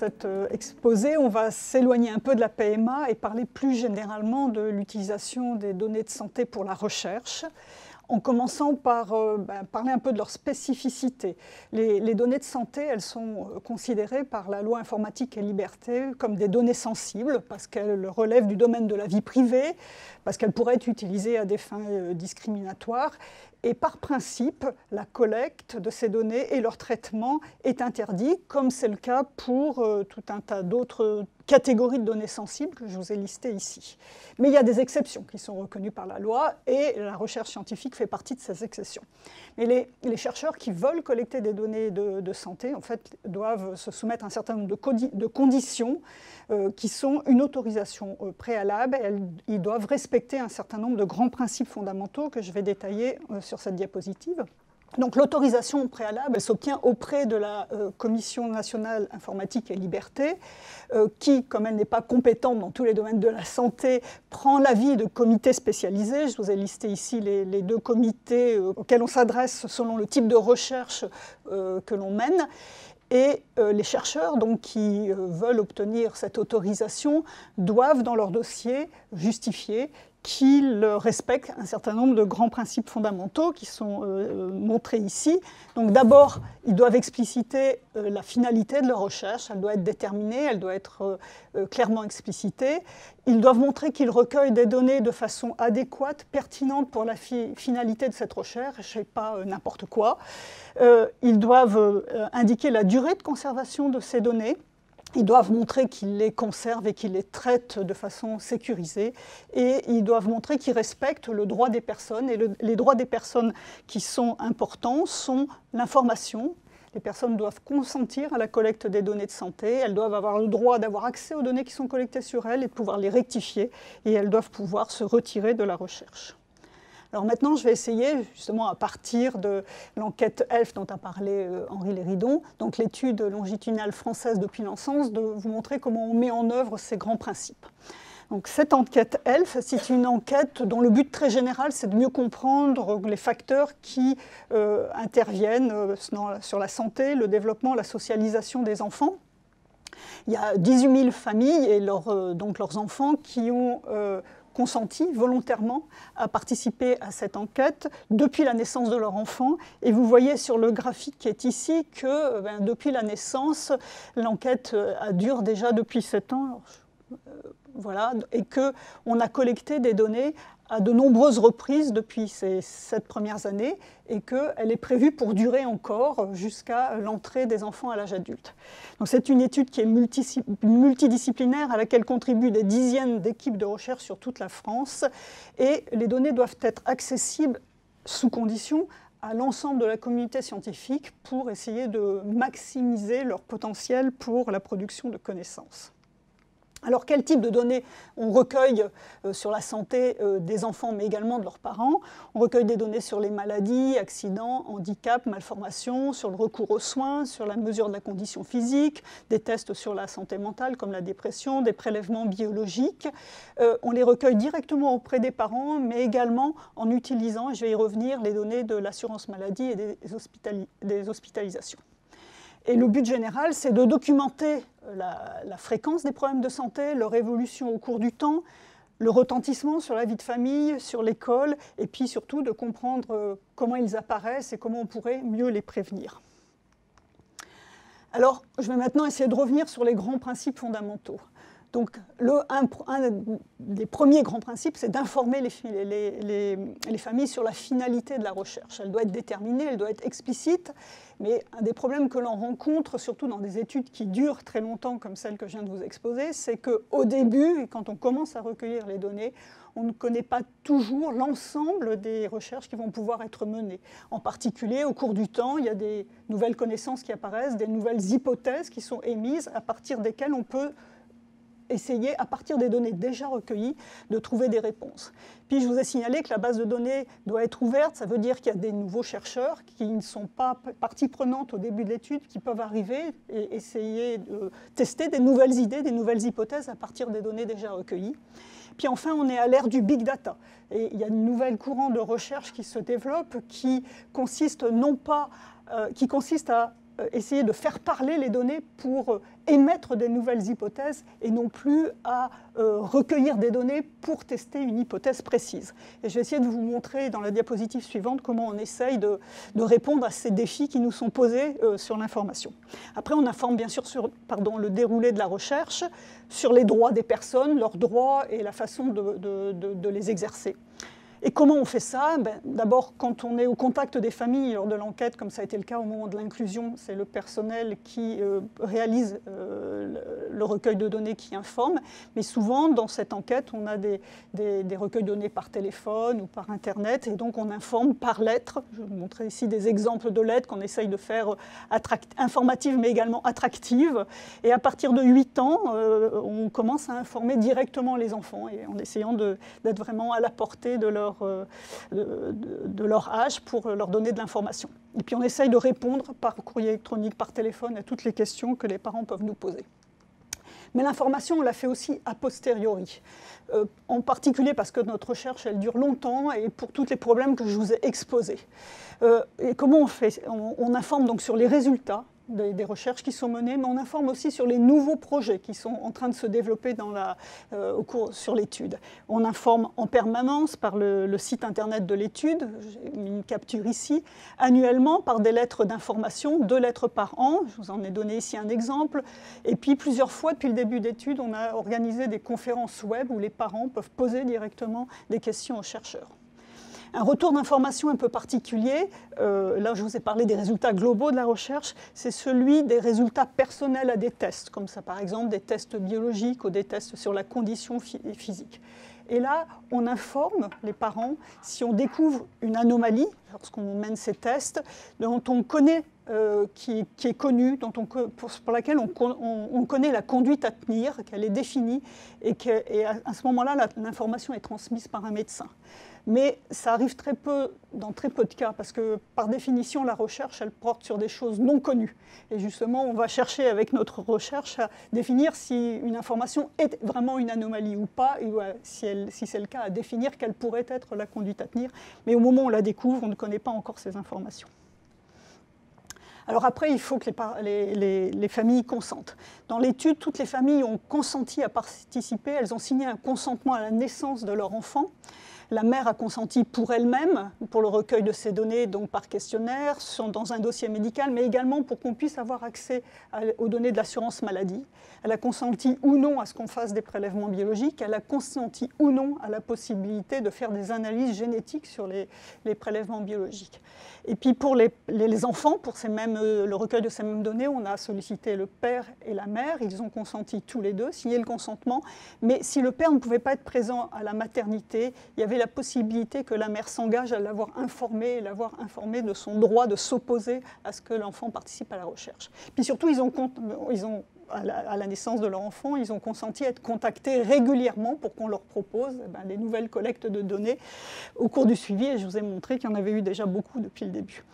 cet exposé, on va s'éloigner un peu de la PMA et parler plus généralement de l'utilisation des données de santé pour la recherche, en commençant par parler un peu de leur spécificité. Les données de santé, elles sont considérées par la loi informatique et liberté comme des données sensibles, parce qu'elles relèvent du domaine de la vie privée, parce qu'elles pourraient être utilisées à des fins discriminatoires. Et par principe, la collecte de ces données et leur traitement est interdit, comme c'est le cas pour tout un tas d'autres catégories de données sensibles que je vous ai listées ici. Mais il y a des exceptions qui sont reconnues par la loi et la recherche scientifique fait partie de ces exceptions. Mais les chercheurs qui veulent collecter des données de santé, en fait, doivent se soumettre à un certain nombre de conditions qui sont une autorisation préalable. Ils doivent respecter un certain nombre de grands principes fondamentaux que je vais détailler sur cette diapositive. Donc l'autorisation préalable, elle s'obtient auprès de la Commission nationale informatique et liberté, qui, comme elle n'est pas compétente dans tous les domaines de la santé, prend l'avis de comités spécialisés. Je vous ai listé ici les deux comités auxquels on s'adresse selon le type de recherche que l'on mène. Et les chercheurs donc, qui veulent obtenir cette autorisation doivent, dans leur dossier, justifier qu'ils respectent un certain nombre de grands principes fondamentaux qui sont montrés ici. Donc d'abord, ils doivent expliciter la finalité de leur recherche, elle doit être déterminée, elle doit être clairement explicitée. Ils doivent montrer qu'ils recueillent des données de façon adéquate, pertinente pour la finalité de cette recherche, et pas n'importe quoi. Ils doivent indiquer la durée de conservation de ces données. Ils doivent montrer qu'ils les conservent et qu'ils les traitent de façon sécurisée. Et ils doivent montrer qu'ils respectent le droit des personnes. Et les droits des personnes qui sont importants sont l'information. Les personnes doivent consentir à la collecte des données de santé. Elles doivent avoir le droit d'avoir accès aux données qui sont collectées sur elles et de pouvoir les rectifier. Et elles doivent pouvoir se retirer de la recherche. Alors maintenant, je vais essayer, justement à partir de l'enquête ELF dont a parlé Henri Léridon, donc l'étude longitudinale française depuis l'encense, de vous montrer comment on met en œuvre ces grands principes. Donc cette enquête ELF, c'est une enquête dont le but très général, c'est de mieux comprendre les facteurs qui interviennent sur la santé, le développement, la socialisation des enfants. Il y a 18 000 familles et donc leurs enfants qui ont consenti volontairement à participer à cette enquête depuis la naissance de leur enfant. Et vous voyez sur le graphique qui est ici que depuis la naissance, l'enquête dure déjà depuis 7 ans. Voilà, et qu'on a collecté des données à de nombreuses reprises depuis ces 7 premières années et qu'elle est prévue pour durer encore jusqu'à l'entrée des enfants à l'âge adulte. Donc c'est une étude qui est multidisciplinaire à laquelle contribuent des dizaines d'équipes de recherche sur toute la France et les données doivent être accessibles sous condition à l'ensemble de la communauté scientifique pour essayer de maximiser leur potentiel pour la production de connaissances. Alors, quel type de données on recueille sur la santé des enfants, mais également de leurs parents? On recueille des données sur les maladies, accidents, handicaps, malformations, sur le recours aux soins, sur la mesure de la condition physique, des tests sur la santé mentale comme la dépression, des prélèvements biologiques. On les recueille directement auprès des parents, mais également en utilisant, et je vais y revenir, les données de l'assurance maladie et des hospitalisations. Et le but général, c'est de documenter la fréquence des problèmes de santé, leur évolution au cours du temps, le retentissement sur la vie de famille, sur l'école, et puis surtout de comprendre comment ils apparaissent et comment on pourrait mieux les prévenir. Alors, je vais maintenant essayer de revenir sur les grands principes fondamentaux. Donc, un des premiers grands principes, c'est d'informer les familles sur la finalité de la recherche. Elle doit être déterminée, elle doit être explicite, mais un des problèmes que l'on rencontre, surtout dans des études qui durent très longtemps, comme celle que je viens de vous exposer, c'est qu'au début, quand on commence à recueillir les données, on ne connaît pas toujours l'ensemble des recherches qui vont pouvoir être menées. En particulier, au cours du temps, il y a des nouvelles connaissances qui apparaissent, des nouvelles hypothèses qui sont émises, à partir desquelles on peut essayer, à partir des données déjà recueillies, de trouver des réponses. Puis je vous ai signalé que la base de données doit être ouverte, ça veut dire qu'il y a des nouveaux chercheurs qui ne sont pas partie prenante au début de l'étude, qui peuvent arriver et essayer de tester des nouvelles idées, des nouvelles hypothèses à partir des données déjà recueillies. Puis enfin, on est à l'ère du big data. Et il y a une nouvelle courant de recherche qui se développe qui consiste à essayer de faire parler les données pour émettre des nouvelles hypothèses et non plus à recueillir des données pour tester une hypothèse précise. Et je vais essayer de vous montrer dans la diapositive suivante comment on essaye de répondre à ces défis qui nous sont posés sur l'information. Après, on informe bien sûr sur le déroulé de la recherche, sur les droits des personnes, leurs droits et la façon de les exercer. Et comment on fait ça? D'abord, quand on est au contact des familles lors de l'enquête, comme ça a été le cas au moment de l'inclusion, c'est le personnel qui réalise le recueil de données qui informe. Mais souvent, dans cette enquête, on a des recueils de données par téléphone ou par Internet, et donc on informe par lettre. Je vais vous montrer ici des exemples de lettres qu'on essaye de faire informatives, mais également attractives. Et à partir de 8 ans, on commence à informer directement les enfants, et en essayant d'être vraiment à la portée de leur âge pour leur donner de l'information. Et puis on essaye de répondre par courrier électronique, par téléphone à toutes les questions que les parents peuvent nous poser. Mais l'information, on la fait aussi a posteriori, en particulier parce que notre recherche, elle dure longtemps et pour tous les problèmes que je vous ai exposés. Et comment on fait? On informe donc sur les résultats des recherches qui sont menées, mais on informe aussi sur les nouveaux projets qui sont en train de se développer sur l'étude. On informe en permanence par le site internet de l'étude, j'ai mis une capture ici, annuellement par des lettres d'information, 2 lettres par an, je vous en ai donné ici un exemple, et puis plusieurs fois depuis le début d'étude, on a organisé des conférences web où les parents peuvent poser directement des questions aux chercheurs. Un retour d'information un peu particulier, là je vous ai parlé des résultats globaux de la recherche, c'est celui des résultats personnels à des tests, comme ça par exemple des tests biologiques ou des tests sur la condition physique. Et là, on informe les parents si on découvre une anomalie lorsqu'on mène ces tests, dont on connaît, qui est connue, pour laquelle on connaît la conduite à tenir, qu'elle est définie, et à ce moment-là, l'information est transmise par un médecin. Mais ça arrive dans très peu de cas, parce que par définition, la recherche, elle porte sur des choses non connues. Et justement, on va chercher avec notre recherche à définir si une information est vraiment une anomalie ou pas, et si c'est le cas, à définir quelle pourrait être la conduite à tenir. Mais au moment où on la découvre, on ne connaît pas encore ces informations. Alors après, il faut que les familles consentent. Dans l'étude, toutes les familles ont consenti à participer, elles ont signé un consentement à la naissance de leur enfant. La mère a consenti pour elle-même, pour le recueil de ces données, donc par questionnaire, dans un dossier médical, mais également pour qu'on puisse avoir accès aux données de l'assurance maladie. Elle a consenti ou non à ce qu'on fasse des prélèvements biologiques, elle a consenti ou non à la possibilité de faire des analyses génétiques sur les prélèvements biologiques. Et puis pour les enfants, pour le recueil de ces mêmes données, on a sollicité le père et la mère, ils ont consenti tous les deux, signé le consentement, mais si le père ne pouvait pas être présent à la maternité, il y avait la possibilité que la mère s'engage à l'avoir informé de son droit de s'opposer à ce que l'enfant participe à la recherche. Puis surtout, à la naissance de leur enfant, ils ont consenti à être contactés régulièrement pour qu'on leur propose des nouvelles collectes de données au cours du suivi, et je vous ai montré qu'il y en avait eu déjà beaucoup depuis le début.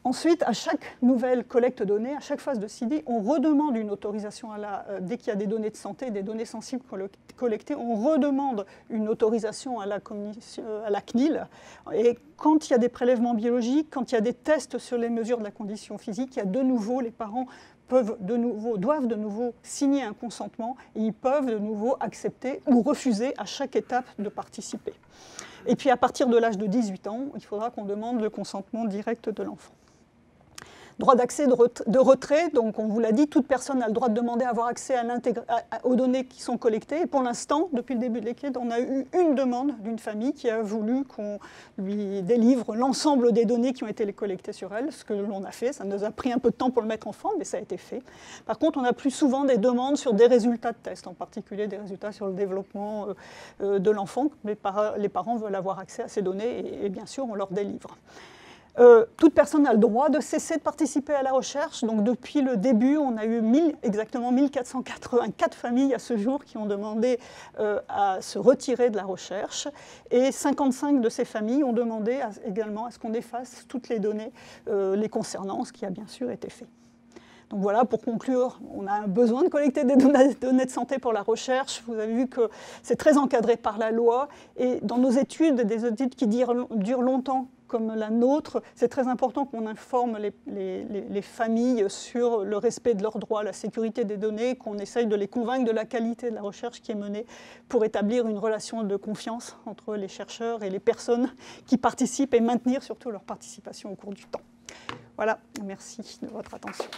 Ensuite, à chaque nouvelle collecte de données, à chaque phase de CIDI, on redemande une autorisation dès qu'il y a des données de santé, des données sensibles collectées, on redemande une autorisation à la CNIL. Et quand il y a des prélèvements biologiques, quand il y a des tests sur les mesures de la condition physique, il y a de nouveau, les parents doivent de nouveau signer un consentement et ils peuvent de nouveau accepter ou refuser à chaque étape de participer. Et puis à partir de l'âge de 18 ans, il faudra qu'on demande le consentement direct de l'enfant. Droit d'accès de retrait, donc on vous l'a dit, toute personne a le droit de demander à avoir accès aux données qui sont collectées. Et pour l'instant, depuis le début de l'étude, on a eu une demande d'une famille qui a voulu qu'on lui délivre l'ensemble des données qui ont été collectées sur elle, ce que l'on a fait. Ça nous a pris un peu de temps pour le mettre en forme, mais ça a été fait. Par contre, on a plus souvent des demandes sur des résultats de tests, en particulier des résultats sur le développement de l'enfant. Les parents veulent avoir accès à ces données et bien sûr, on leur délivre. Toute personne a le droit de cesser de participer à la recherche. Donc depuis le début, on a eu exactement 1484 familles à ce jour qui ont demandé à se retirer de la recherche. Et 55 de ces familles ont demandé également à ce qu'on efface toutes les données les concernant, ce qui a bien sûr été fait. Donc voilà, pour conclure, on a besoin de collecter des données de santé pour la recherche. Vous avez vu que c'est très encadré par la loi. Et dans nos études, des études qui durent longtemps, comme la nôtre, c'est très important qu'on informe les familles sur le respect de leurs droits, la sécurité des données, qu'on essaye de les convaincre de la qualité de la recherche qui est menée pour établir une relation de confiance entre les chercheurs et les personnes qui participent et maintenir surtout leur participation au cours du temps. Voilà, merci de votre attention.